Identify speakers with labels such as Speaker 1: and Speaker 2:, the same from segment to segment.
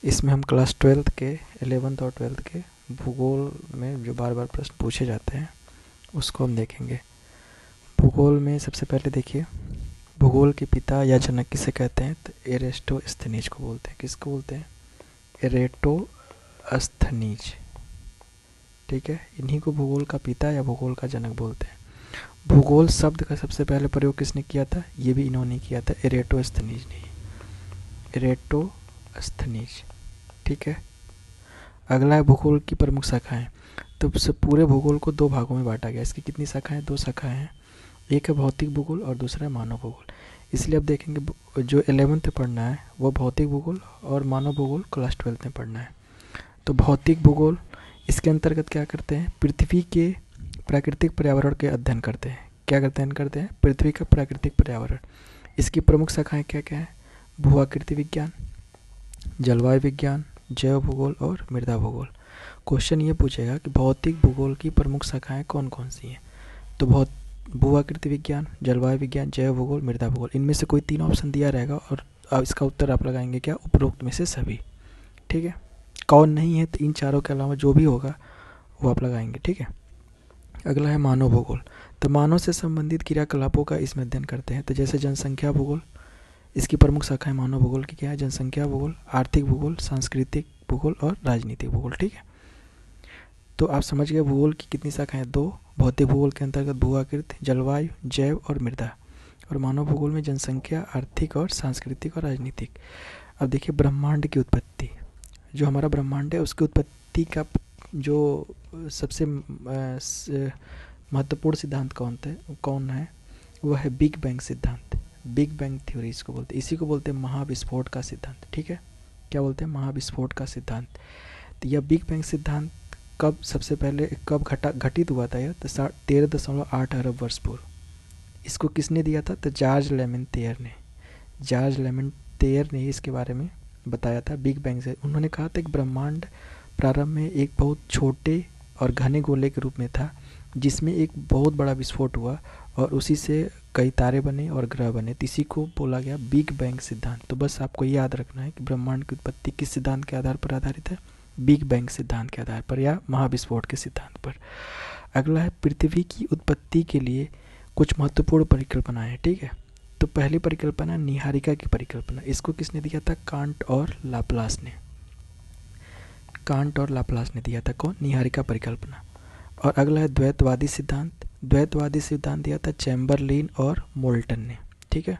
Speaker 1: इसमें हम class 12th के 11th और 12th के भूगोल में जो बार बार प्रश्न पूछे जाते हैं उसको हम देखेंगे। भूगोल में सबसे पहले देखिए, भूगोल के पिता या जनक किसे कहते हैं? तो एरेस्टोस्थनीज को बोलते हैं। किसको बोलते हैं? एरेटोस्थनीज। ठीक है, इन्हीं को भूगोल का पिता या भूगोल का जनक बोलते हैं। भूगोल शब्द का सबसे पहले प्रयोग किसने किया था? ये भी इन्होंने किया था, एरेटोस्थनीज ने। एरेटोस्थनीज। ठीक है, अगला है भूगोल की प्रमुख शाखाएं। तो पूरे भूगोल को दो भागों में बांटा गया। इसकी कितनी शाखाएं? दो शाखाएं हैं। एक है भौतिक भूगोल और दूसरा है मानव भूगोल। इसलिए अब देखेंगे जो 11th में पढ़ना है वो भौतिक भूगोल और मानव भूगोल क्लास 12th में पढ़ना है। तो भौतिक भूगोल इसके अंतर्गत क्या करते हैं? पृथ्वी के प्राकृतिक पर्यावरण के अध्ययन करते हैं। क्या करते हैं? पृथ्वी का प्राकृतिक पर्यावरण। इसकी प्रमुख शाखाएं क्या क्या हैं? भूआकृति विज्ञान, जलवायु विज्ञान, जैव भूगोल और मृदा भूगोल। क्वेश्चन ये पूछेगा कि भौतिक भूगोल की प्रमुख शाखाएं कौन कौन सी हैं? तो भूआकृति विज्ञान, जलवायु विज्ञान, जैव भूगोल, मृदा भूगोल, इनमें से कोई तीन ऑप्शन दिया रहेगा और इसका उत्तर आप लगाएंगे क्या? उपरोक्त में से सभी। ठीक है, कौन नहीं है तो इन चारों के अलावा जो भी होगा वो आप लगाएंगे। ठीक है, अगला है मानव भूगोल। तो मानव से संबंधित क्रियाकलापों का इसमें अध्ययन करते हैं। तो जैसे जनसंख्या भूगोल, इसकी प्रमुख शाखाएं मानव भूगोल की क्या है? जनसंख्या भूगोल, आर्थिक भूगोल, सांस्कृतिक भूगोल और राजनीतिक भूगोल। ठीक है, तो आप समझ गए भूगोल की कितनी शाखाएं? दो। भौतिक भूगोल के अंतर्गत भूआकृति, जलवायु, जैव और मृदा, और मानव भूगोल में जनसंख्या, आर्थिक और सांस्कृतिक और राजनीतिक। अब देखिए ब्रह्मांड की उत्पत्ति। जो हमारा ब्रह्मांड है उसकी उत्पत्ति का जो सबसे महत्वपूर्ण सिद्धांत कौन है? वह है बिग बैंग सिद्धांत। बिग बैंग थ्योरी इसको बोलते हैं। इसी को बोलते हैं महाविस्फोट का सिद्धांत। ठीक है, क्या बोलते हैं? महाविस्फोट का सिद्धांत। तो यह बिग बैंग सिद्धांत कब सबसे पहले घटित हुआ था? यह तो 13.8 अरब वर्ष पूर्व। इसको किसने दिया था? तो जॉर्ज लेमेंतेयर ने। जॉर्ज लेमेंतेयर ने इसके बारे में बताया था बिग बैंग से। उन्होंने कहा था कि ब्रह्मांड प्रारंभ में एक बहुत छोटे और घने गोले के रूप में था जिसमें एक बहुत बड़ा विस्फोट हुआ और उसी से कई तारे बने और ग्रह बने। तो इसी को बोला गया बिग बैंग सिद्धांत। तो बस आपको याद रखना है कि ब्रह्मांड की उत्पत्ति किस सिद्धांत के आधार पर आधारित है? बिग बैंग सिद्धांत के आधार पर या महाविस्फोट के सिद्धांत पर। अगला है पृथ्वी की उत्पत्ति के लिए कुछ महत्वपूर्ण परिकल्पनाएं हैं। ठीक है, तो पहली परिकल्पना निहारिका की परिकल्पना। इसको किसने दिया था? कांट और लाप्लास ने। कांट और लाप्लास ने दिया था। कौन? निहारिका परिकल्पना। और अगला है द्वैतवादी सिद्धांत। द्वैतवादी सिद्धांत दिया था चैम्बरलिन और मोल्टन ने। ठीक है,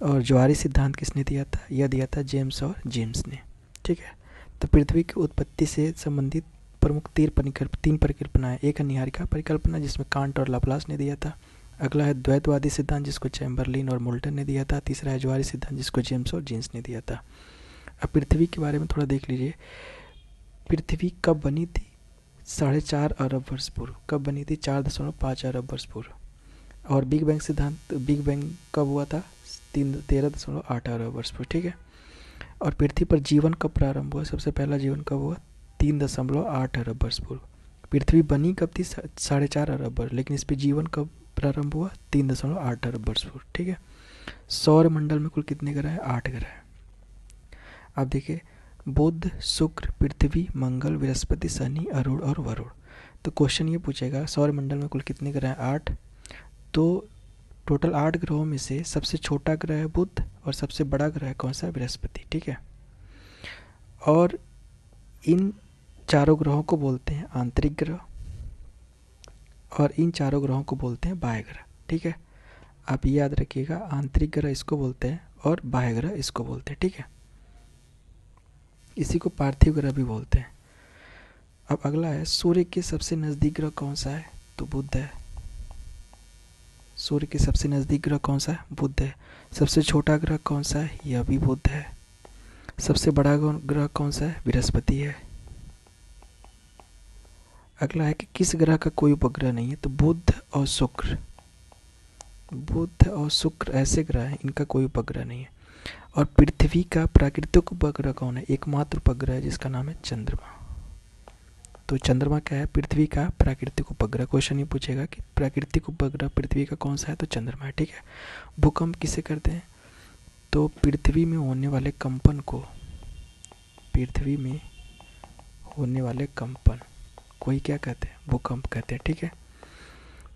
Speaker 1: और ज्वारी सिद्धांत किसने दिया था? यह दिया था जेम्स और जेम्स ने। ठीक है, तो पृथ्वी की उत्पत्ति से संबंधित प्रमुख तीन परिकल्पनाएं। एक है निहारिका परिकल्पना जिसमें कांट और लाप्लास ने दिया था। अगला है द्वैतवादी सिद्धांत जिसको चैम्बरलिन और मोल्टन ने दिया था। तीसरा है ज्वारी सिद्धांत जिसको जेम्स और जीन्स ने दिया था। अब पृथ्वी के बारे में थोड़ा देख लीजिए। पृथ्वी कब बनी थी? 4.5 अरब वर्ष पूर्व। कब बनी थी? 4.5 अरब वर्ष पूर्व। और बिग बैंग सिद्धांत, बिग बैंग कब हुआ था? 13.8 अरब वर्ष पूर्व। ठीक है, और पृथ्वी पर जीवन कब प्रारंभ हुआ? सबसे पहला जीवन कब हुआ? 3.8 अरब वर्ष पूर्व। पृथ्वी बनी कब थी? 4.5 अरब वर्ष, लेकिन इस पर जीवन कब प्रारंभ हुआ? 3.8 अरब वर्ष पूर्व। ठीक है, सौर मंडल में कुल कितने ग्रह हैं? 8 ग्रह हैं। आप देखिए बुध, शुक्र, पृथ्वी, मंगल, बृहस्पति, शनि, अरुण और वरुण। तो क्वेश्चन ये पूछेगा सौर मंडल में कुल कितने ग्रह हैं? 8। तो टोटल 8 ग्रहों में से सबसे छोटा ग्रह है बुध और सबसे बड़ा ग्रह कौन सा है? बृहस्पति। ठीक है, और इन चारों ग्रहों को बोलते हैं आंतरिक ग्रह और इन चारों ग्रहों को बोलते हैं बाह्य ग्रह। ठीक है, आप याद रखिएगा, आंतरिक ग्रह इसको बोलते हैं और बाह्य ग्रह इसको बोलते हैं। ठीक है, इसी को पार्थिव ग्रह भी बोलते हैं। अब अगला है सूर्य के सबसे नज़दीक ग्रह कौन सा है? तो बुध है। सूर्य के सबसे नज़दीक ग्रह कौन सा है? बुध है। सबसे छोटा ग्रह कौन सा है? यह भी बुध है। सबसे बड़ा ग्रह कौन सा है? बृहस्पति है। अगला है कि किस ग्रह का कोई उपग्रह नहीं है? तो बुध और शुक्र। बुध और शुक्र ऐसे ग्रह हैं इनका कोई उपग्रह नहीं है। और पृथ्वी का प्राकृतिक उपग्रह कौन है? एकमात्र उपग्रह है जिसका नाम है चंद्रमा। तो चंद्रमा क्या है? पृथ्वी का प्राकृतिक उपग्रह। क्वेश्चन ये पूछेगा कि प्राकृतिक उपग्रह पृथ्वी का कौन सा है? तो चंद्रमा है। ठीक है, भूकंप किसे करते हैं? तो पृथ्वी में होने वाले कंपन को पृथ्वी में होने वाले कंपन कोई क्या कहते हैं, भूकंप कहते हैं, ठीक है।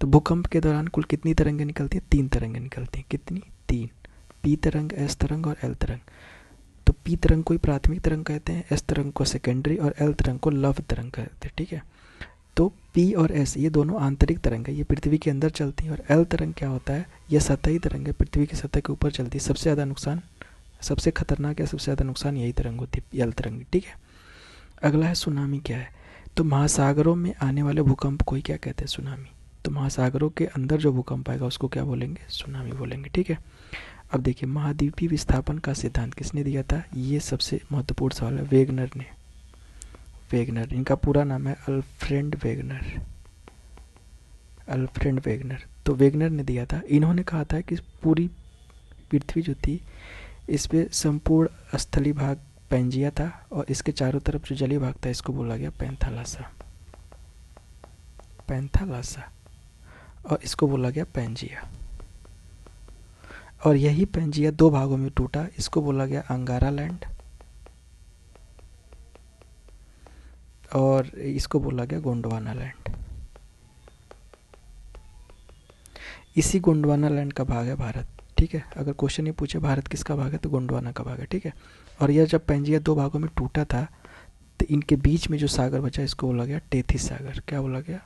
Speaker 1: तो भूकंप के दौरान कुल कितनी तरंगें निकलती हैं, 3 तरंगें निकलती हैं। कितनी, 3। पी तरंग, एस तरंग और एल तरंग। तो पी तरंग को ही प्राथमिक तरंग कहते हैं, एस तरंग को सेकेंडरी और एल तरंग को लव तरंग कहते हैं, ठीक है। तो पी और एस ये दोनों आंतरिक तरंग है, ये पृथ्वी के अंदर चलती हैं। और एल तरंग क्या होता है, ये सतही तरंग है, पृथ्वी की सतह के ऊपर चलती है। सबसे ज़्यादा नुकसान, सबसे खतरनाक या सबसे ज़्यादा नुकसान यही तरंग होती है, एल तरंग, ठीक है। अगला है सुनामी क्या है। तो महासागरों में आने वाले भूकंप को ही क्या कहते हैं, सुनामी। तो महासागरों के अंदर जो भूकंप आएगा उसको क्या बोलेंगे, सुनामी बोलेंगे, ठीक है। अब देखिए महाद्वीपीय विस्थापन का सिद्धांत किसने दिया था, ये सबसे महत्वपूर्ण सवाल है, वेगनर ने। वेगनर, इनका पूरा नाम है अल्फ्रेड वेगनर। अल्फ्रेड वेगनर, तो वेगनर ने दिया था। इन्होंने कहा था कि पूरी पृथ्वी जो थी इस पे संपूर्ण स्थलीय भाग पेंजिया था और इसके चारों तरफ जो जलीय भाग था इसको बोला गया पैंथालासा। पैंथालासा, और इसको बोला गया पेंजिया। और यही पेंजिया 2 भागों में टूटा, इसको बोला गया अंगारा लैंड और इसको बोला गया गोंडवाना लैंड। इसी गोंडवाना लैंड का भाग है भारत, ठीक है। अगर क्वेश्चन ये पूछे भारत किसका भाग है तो गोंडवाना का भाग है, ठीक है। और यह जब पेंजिया 2 भागों में टूटा था तो इनके बीच में जो सागर बचा इसको बोला गया टेथिस सागर। क्या बोला गया,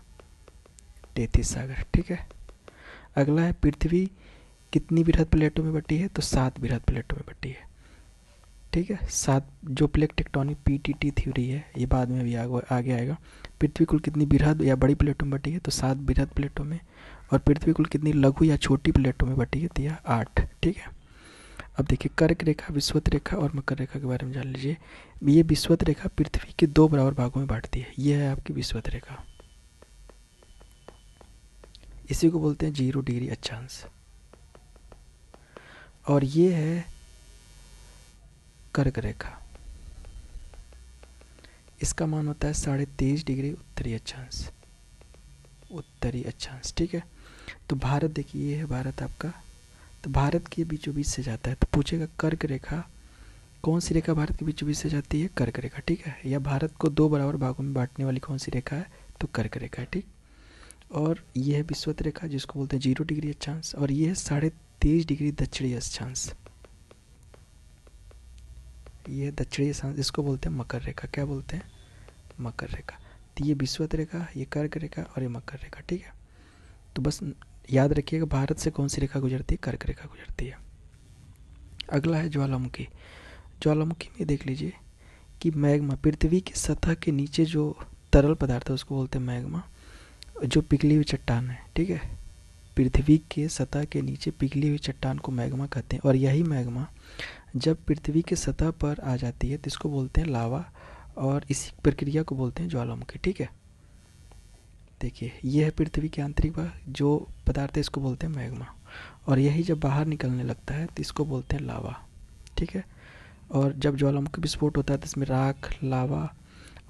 Speaker 1: टेथिस सागर, ठीक है। अगला है पृथ्वी कितनी बृहद प्लेटों में बटी है, तो 7 बृहद प्लेटों में बटी है, ठीक है। 7 जो प्लेट टेक्टोनिक पीटीटी थ्योरी है ये बाद में भी आगे आएगा। पृथ्वी कुल कितनी बृहद या बड़ी प्लेटों में बटी है, तो 7 बृहद प्लेटों में। और पृथ्वी कुल कितनी लघु या छोटी प्लेटों में बटी है, तो यह 8, ठीक है। अब देखिए कर्क रेखा, विषुवत रेखा और मकर रेखा के बारे में जान लीजिए। ये विषुवत रेखा पृथ्वी के 2 बराबर भागों में बांटती है, ये है आपकी विषुवत रेखा। इसी को बोलते हैं 0 डिग्री अक्षांश। और ये है कर्क रेखा, इसका मान होता है 23.5 डिग्री उत्तरी अक्षांश, उत्तरी अक्षांश, ठीक है। तो भारत देखिए ये है भारत आपका, तो भारत के बीचों बीच से जाता है। तो पूछेगा कर्क रेखा, कौन सी रेखा भारत के बीचों बीच से जाती है, कर्क रेखा, ठीक है। या भारत को 2 बराबर भागों में बांटने वाली कौन सी रेखा है, तो कर्क रेखा है, ठीक। और ये है विषुवत रेखा जिसको बोलते हैं 0 डिग्री अक्षांश। और ये है 23.5 डिग्री दक्षिणी अक्षांश, ये दक्षिणी अक्षांश, इसको बोलते हैं मकर रेखा। क्या बोलते हैं, मकर रेखा। तो ये विषुवत रेखा, ये कर्क रेखा और ये मकर रेखा, ठीक है। तो बस याद रखिएगा भारत से कौन सी रेखा गुजरती है, कर्क रेखा गुजरती है। अगला है ज्वालामुखी। ज्वालामुखी में देख लीजिए कि मैग्मा, पृथ्वी की सतह के नीचे जो तरल पदार्थ है उसको बोलते हैं मैग्मा, जो पिघली हुई चट्टान है, ठीक है। पृथ्वी के सतह के नीचे पिघली हुई चट्टान को मैग्मा कहते हैं। और यही मैग्मा जब पृथ्वी के सतह पर आ जाती है तो इसको बोलते हैं लावा, और इसी प्रक्रिया को बोलते हैं ज्वालामुखी, ठीक है। देखिए ये है पृथ्वी के आंतरिक भाग, जो पदार्थ है इसको बोलते हैं मैग्मा। और यही जब बाहर निकलने लगता है तो इसको बोलते हैं लावा, ठीक है। और जब ज्वालामुखी विस्फोट होता है तो इसमें राख, लावा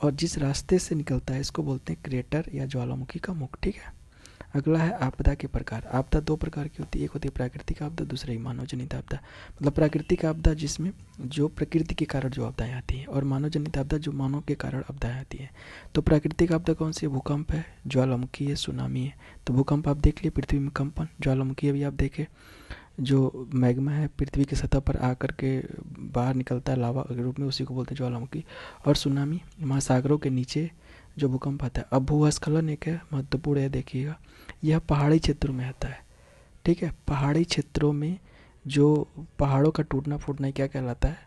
Speaker 1: और जिस रास्ते से निकलता है इसको बोलते हैं क्रेटर या ज्वालामुखी का मुख, ठीक है। अगला है आपदा के प्रकार। आपदा 2 प्रकार की होती है, एक होती है प्राकृतिक आपदा, दूसरा ही मानव जनित आपदा। मतलब प्राकृतिक आपदा जिसमें जो प्रकृति के कारण जो आपदाएं आती हैं, और मानव जनित आपदा जो मानव के कारण आपदाएं आती हैं। तो प्राकृतिक आपदा कौन सी है, भूकंप है, ज्वालामुखी है, सुनामी है। तो भूकंप आप देख लिए, पृथ्वी में कंपन। ज्वालामुखी अभी आप देखें जो मैग्मा है पृथ्वी की सतह पर आकर के बाहर निकलता है लावा के रूप में, उसी को बोलते हैं ज्वालामुखी। और सुनामी महासागरों के नीचे जो भूकंप आता है। अब भूस्खलन एक है, महत्वपूर्ण है, देखिएगा यह पहाड़ी क्षेत्रों में आता है, ठीक है। पहाड़ी क्षेत्रों में जो पहाड़ों का टूटना फूटना क्या कहलाता है,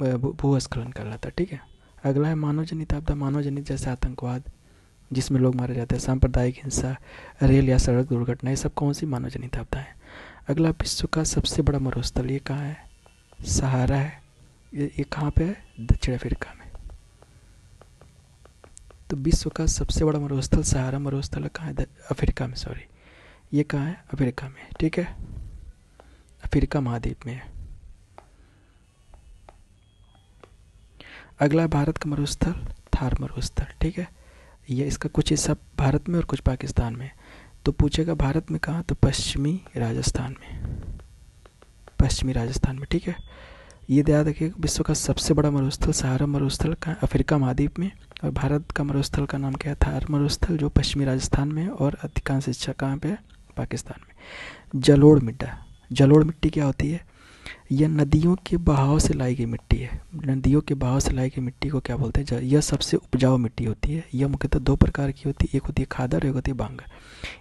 Speaker 1: भूस्खलन कहलाता है, ठीक है। अगला है मानव जनित आपदा। मानव जनित जैसे आतंकवाद जिसमें लोग मारे जाते हैं, सांप्रदायिक हिंसा, रेल या सड़क दुर्घटना, ये सब कौन सी मानव जनित आपदा है। अगला विश्व का सबसे बड़ा मरुस्थल, ये कहाँ है, सहारा है। ये कहाँ पे है, दक्षिण अफ्रीका में। तो विश्व का सबसे बड़ा मरुस्थल सहारा मरुस्थल कहाँ है, अफ्रीका में, सॉरी ये कहाँ है, अफ्रीका में, ठीक है। अफ्रीका महाद्वीप में है। अगला है भारत का मरुस्थल, थार मरुस्थल, ठीक है। ये इसका कुछ हिस्सा भारत में और कुछ पाकिस्तान में। तो पूछेगा भारत में कहाँ, तो पश्चिमी राजस्थान में, पश्चिमी राजस्थान में, ठीक है। ये याद रखिए, विश्व का सबसे बड़ा मरुस्थल सहारा मरुस्थल का अफ्रीका महाद्वीप में, और भारत का मरुस्थल का नाम क्या है, थार मरुस्थल, जो पश्चिमी राजस्थान में है, और अधिकांश हिस्सा कहाँ पे है, पाकिस्तान में। जलोढ़ मिट्टी, जलोढ़ मिट्टी क्या होती है, यह नदियों के बहाव से लाई गई मिट्टी है। नदियों के बहाव से लाई गई मिट्टी को क्या बोलते हैं, यह सबसे उपजाऊ मिट्टी होती है। यह मुख्यतः दो प्रकार की होती है, एक होती है खादर, एक होती है बांगर।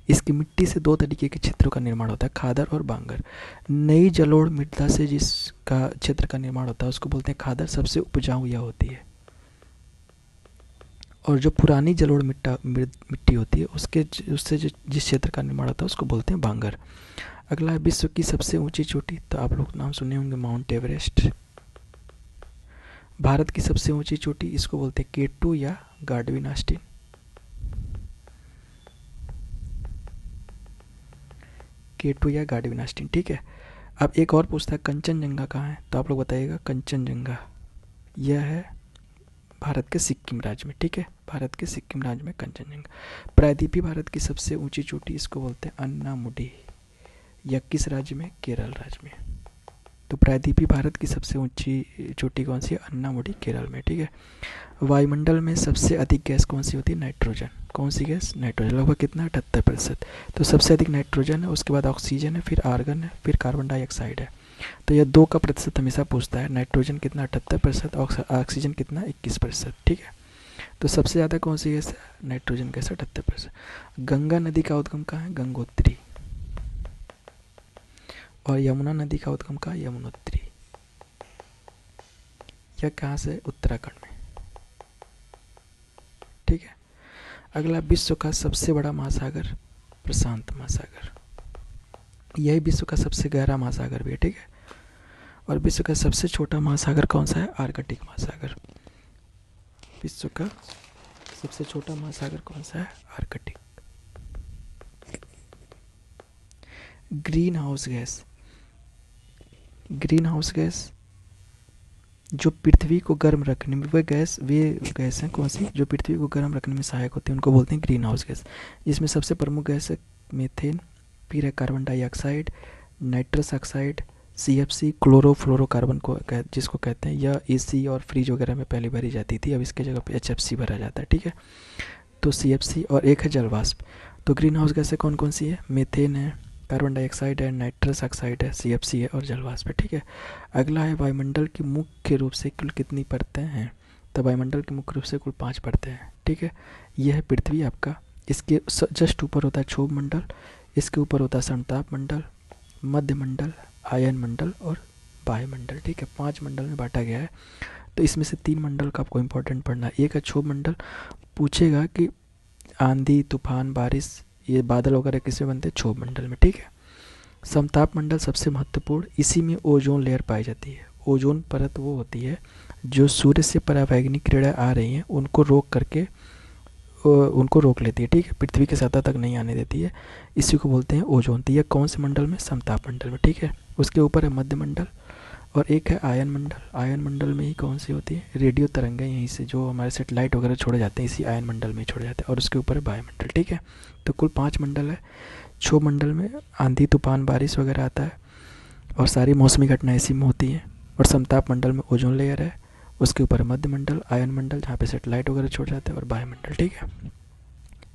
Speaker 1: इसकी मिट्टी से दो तरीके के क्षेत्रों का निर्माण होता है, खादर और बांगर। नई जलोढ़ मृदा से जिसका क्षेत्र का निर्माण होता है उसको बोलते हैं खादर, सबसे उपजाऊ यह होती है। और जो पुरानी जलोढ़ मिट्टी होती है उससे जिस क्षेत्र का निर्माण होता है उसको बोलते हैं बांगर। अगला है विश्व की सबसे ऊंची चोटी, तो आप लोग नाम सुने होंगे माउंट एवरेस्ट। भारत की सबसे ऊंची चोटी, इसको बोलते हैं K2 या गार्डविन आस्टीन। K2 या गार्डविन आस्टीन, ठीक है। अब एक और पूछता है कंचनजंगा कहाँ है, तो आप लोग बताइएगा कंचनजंगा यह है भारत के सिक्किम राज्य में, ठीक है, भारत के सिक्किम राज्य में कंचनजंगा। प्रायद्वीपीय भारत की सबसे ऊंची चोटी, इसको बोलते हैं अन्नामुडी, यह किस राज्य में, केरल राज्य में। तो प्रायद्वीपीय भारत की सबसे ऊंची चोटी कौन सी है, अन्नामुडी, केरल में, ठीक है। वायुमंडल में सबसे अधिक गैस कौन सी होती है, नाइट्रोजन। कौन सी गैस, नाइट्रोजन, लगभग कितना, 78%। तो सबसे अधिक नाइट्रोजन है, उसके बाद ऑक्सीजन है, फिर आर्गन है, फिर कार्बन डाइऑक्साइड है। तो यह 2 का प्रतिशत हमेशा पूछता है, नाइट्रोजन कितना 78%, ऑक्सीजन कितना 21%, ठीक है। तो सबसे ज़्यादा कौन सी गैस है, नाइट्रोजन गैस 78%। गंगा नदी का उद्गम कहाँ है, गंगोत्री। और यमुना नदी का उद्गम कहाँ, यमुनोत्री। यह कहाँ से, उत्तराखंड में, ठीक है। अगला विश्व का सबसे बड़ा महासागर, प्रशांत महासागर, यही विश्व का सबसे गहरा महासागर भी है, ठीक है। और विश्व का सबसे छोटा महासागर कौन सा है, आर्कटिक महासागर। विश्व का सबसे छोटा महासागर कौन सा है, Arctic. Green house gas, green house gas जो पृथ्वी को गर्म रखने में, वे गैस हैं कौन सी, जो पृथ्वी को गर्म रखने में सहायक होती है, उनको बोलते हैं ग्रीन हाउस गैस। जिसमें सबसे प्रमुख गैस है मीथेन, फिर है carbon dioxide, nitrous oxide, CFC, chlorofluorocarbon को जिसको कहते हैं, या AC और फ्रिज वगैरह में पहले भरी जाती थी, अब इसके जगह पे HFC भरा जाता है, ठीक है। तो CFC, और एक है जलवाष्प। तो ग्रीन हाउस गैसें कौन कौन सी है, मीथेन है, कार्बन डाइऑक्साइड है, नाइट्रस ऑक्साइड है, CFC है, और जलवाष्प है, ठीक है। अगला है वायुमंडल की मुख्य रूप से कुल कितनी परतें हैं, तो वायुमंडल की मुख्य रूप से कुल 5 परतें हैं, ठीक है। यह है पृथ्वी आपका, इसके जस्ट ऊपर होता है क्षोभ मंडल, इसके ऊपर होता है समताप मंडल, मध्य मंडल, आयन मंडल और वायुमंडल, ठीक है। 5 मंडल में बांटा गया है। तो इसमें से 3 मंडल का आपको इंपॉर्टेंट पढ़ना है। एक है क्षोभ मंडल, पूछेगा कि आंधी, तूफान, बारिश, ये बादल वगैरह किसमें बनते हैं, क्षोभ मंडल में, ठीक है। समताप मंडल सबसे महत्वपूर्ण, इसी में ओजोन लेयर पाई जाती है। ओजोन परत वो होती है जो सूर्य से परावैंगनिक किरणें आ रही हैं उनको रोक लेती है, ठीक है, पृथ्वी की सतह तक नहीं आने देती है, इसी को बोलते हैं ओजोन। तो यह कौन से मंडल में, समताप मंडल में, ठीक है। उसके ऊपर है मध्य मंडल, और एक है आयन मंडल। आयन मंडल में ही कौन सी होती है, रेडियो तरंगें यहीं से जो हमारे सेटेलाइट वगैरह छोड़े जाते हैं इसी आयन मंडल में छोड़े जाते हैं, और उसके ऊपर है वायुमंडल, ठीक है। तो कुल 5 मंडल है। क्षोभ मंडल में आंधी, तूफान, बारिश वगैरह आता है, और सारी मौसमी घटनाएं इसी में होती हैं। और समताप मंडल में ओजोन लेयर है, उसके ऊपर मध्य मंडल, आयन मंडल जहाँ पे सेटेलाइट वगैरह छोड़ जाते हैं, और वायुमंडल, ठीक है।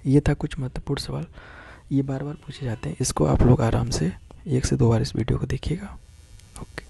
Speaker 1: ये था कुछ महत्वपूर्ण सवाल, ये बार बार पूछे जाते हैं, इसको आप लोग आराम से 1 से 2 बार इस वीडियो को देखिएगा। ओके।